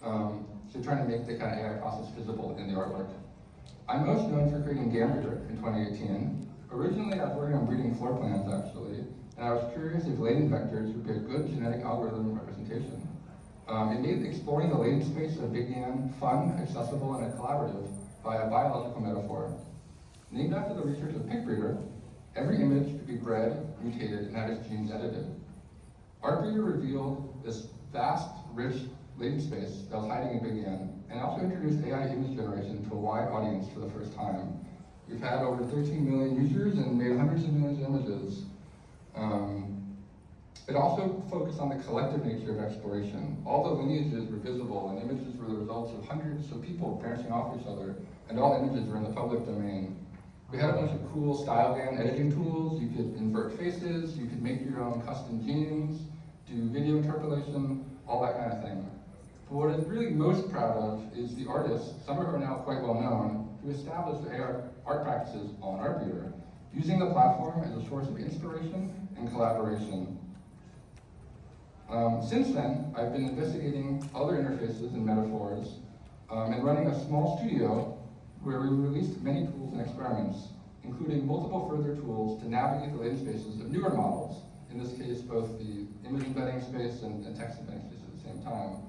So trying to make the kind of AI process visible in the artwork. I'm most known for creating Generative in 2018. Originally, I was working on breeding floor plans, actually, and I was curious if latent vectors would be a good genetic algorithm representation. It made exploring the latent space of Big Yan fun, accessible, and collaborative by a biological metaphor. Named after the research of pig breeder, every image could be bred, mutated, and have its genes edited. ArtBreeder revealed this vast, rich latent space that was hiding in Big Yan, and also introduced AI image generation to a wide audience for the first time. We've had over 13 million users and made hundreds of millions of images. It also focused on the collective nature of exploration. All the lineages were visible, and images were the results of hundreds of people branching off each other, and all images were in the public domain. We had a bunch of cool StyleGAN editing tools. You could invert faces, you could make your own custom genes, do video interpolation, all that kind of thing. But what I'm really most proud of is the artists, some of whom are now quite well known, who established art practices on ArtBreeder, using the platform as a source of inspiration and collaboration. Since then, I've been investigating other interfaces and metaphors, and running a small studio where we released many tools and experiments, including multiple further tools to navigate the latent spaces of newer models, in this case, both the image embedding space and text embedding space at the same time.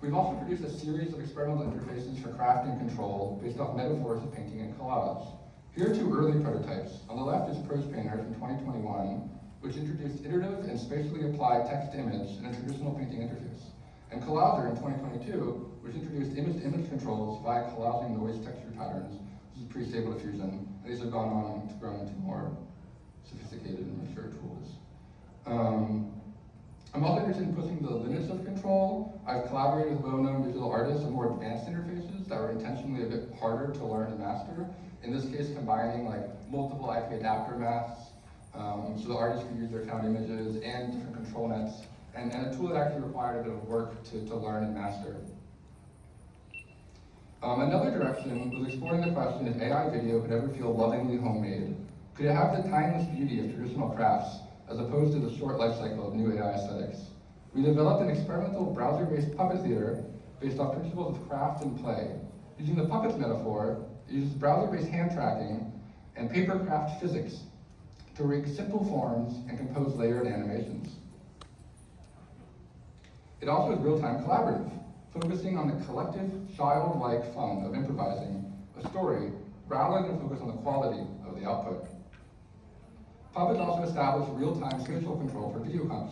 We've also produced a series of experimental interfaces for craft and control based off metaphors of painting and collage. Here are two early prototypes. On the left is Prose Painter from 2021, which introduced iterative and spatially applied text-to-image in a traditional painting interface. And Collager in 2022, which introduced image-to-image controls via collaging noise texture patterns. This is pre-stable diffusion, and these have gone on to grow into more sophisticated and mature tools. I'm also interested in pushing the limits of control. I've collaborated with well-known digital artists on more advanced interfaces that were intentionally a bit harder to learn and master. In this case, combining like multiple IP adapter masks, so the artists could use their found images and different control nets, and a tool that actually required a bit of work to learn and master. Another direction was exploring the question if AI video could ever feel lovingly homemade. Could it have the timeless beauty of traditional crafts, as opposed to the short life cycle of new AI aesthetics? We developed an experimental browser-based puppet theater based off principles of craft and play. Using the puppets metaphor, it uses browser-based hand tracking and papercraft physics to rig simple forms and compose layered animations. It also is real-time collaborative, focusing on the collective, childlike fun of improvising a story rather than focus on the quality of the output. Puppets also established real-time spatial control for video content.